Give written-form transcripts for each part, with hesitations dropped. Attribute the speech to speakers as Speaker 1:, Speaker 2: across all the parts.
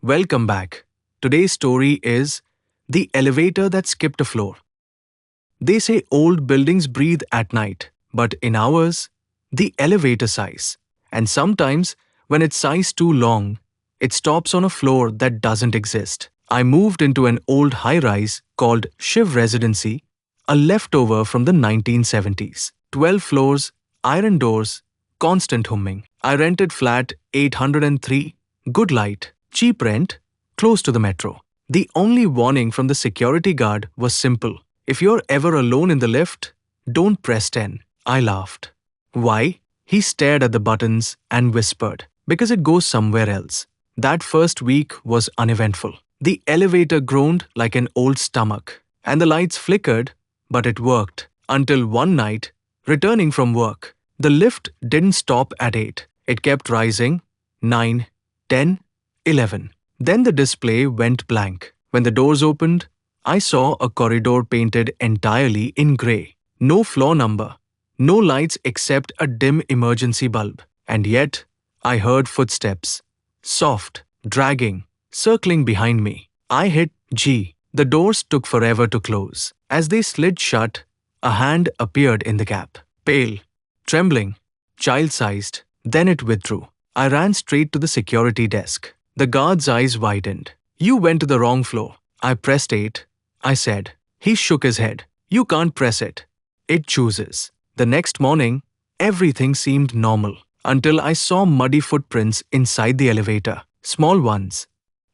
Speaker 1: Welcome back. Today's story is The Elevator That Skipped a Floor. They say old buildings breathe at night, but in ours, the elevator sighs. And sometimes, when it sighs too long, it stops on a floor that doesn't exist. I moved into an old high rise called Shiv Residency, a leftover from the 1970s. 12 floors, iron doors, constant humming. I rented flat 803, good light, cheap rent, close to the metro. The only warning from the security guard was simple. If you're ever alone in the lift, don't press 10. I laughed. Why? He stared at the buttons and whispered, because it goes somewhere else. That first week was uneventful. The elevator groaned like an old stomach, and the lights flickered, but it worked. Until one night, returning from work, the lift didn't stop at 8. It kept rising, 9, 10, 11. Then the display went blank. When the doors opened, I saw a corridor painted entirely in grey. No floor number, no lights except a dim emergency bulb. And yet, I heard footsteps. Soft, dragging, circling behind me. I hit G. The doors took forever to close. As they slid shut, a hand appeared in the gap. Pale, trembling, child-sized. Then it withdrew. I ran straight to the security desk. The guard's eyes widened. You went to the wrong floor. I pressed 8. I said. He shook his head. You can't press it. It chooses. The next morning, everything seemed normal until I saw muddy footprints inside the elevator. Small ones,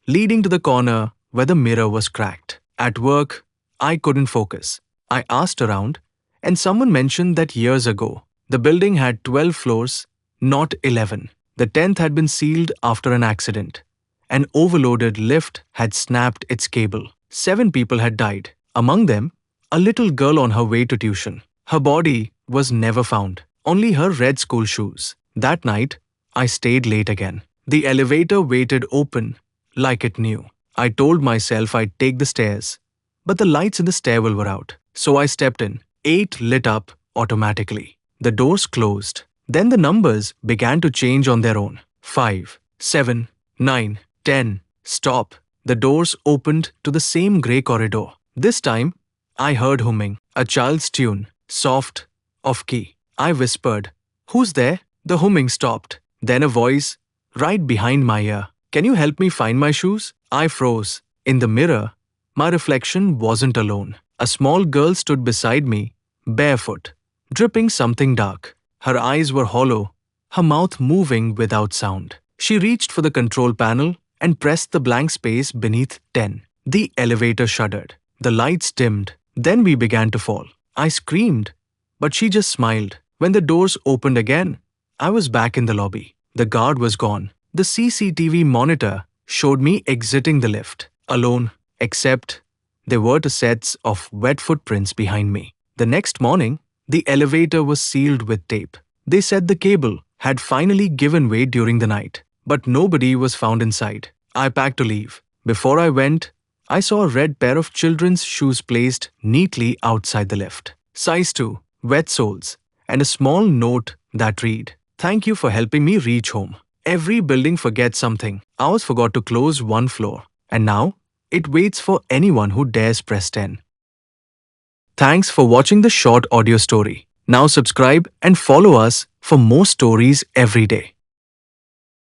Speaker 1: leading to the corner where the mirror was cracked. At work, I couldn't focus. I asked around, and someone mentioned that years ago, the building had 12 floors, not 11. The 10th had been sealed after an accident. An overloaded lift had snapped its cable. 7 people had died. Among them, a little girl on her way to tuition. Her body was never found, only her red school shoes. That night, I stayed late again. The elevator waited open, like it knew. I told myself I'd take the stairs, but the lights in the stairwell were out. So I stepped in. 8 lit up automatically. The doors closed. Then the numbers began to change on their own. 5, 7, 9, 10. Stop. The doors opened to the same grey corridor. This time, I heard humming. A child's tune. Soft, off-key. I whispered, Who's there? The humming stopped. Then a voice, right behind my ear. Can you help me find my shoes? I froze. In the mirror, my reflection wasn't alone. A small girl stood beside me, barefoot, dripping something dark. Her eyes were hollow, her mouth moving without sound. She reached for the control panel and pressed the blank space beneath 10. The elevator shuddered. The lights dimmed. Then we began to fall. I screamed, but she just smiled. When the doors opened again, I was back in the lobby. The guard was gone. The CCTV monitor showed me exiting the lift, alone, except there were 2 sets of wet footprints behind me. The next morning, the elevator was sealed with tape. They said the cable had finally given way during the night, but nobody was found inside. I packed to leave. Before I went, I saw a red pair of children's shoes placed neatly outside the lift. Size 2, wet soles, and a small note that read, Thank you for helping me reach home. Every building forgets something. Ours forgot to close 1 floor, and now it waits for anyone who dares press 10. Thanks for watching the short audio story. Now subscribe and follow us for more stories every day.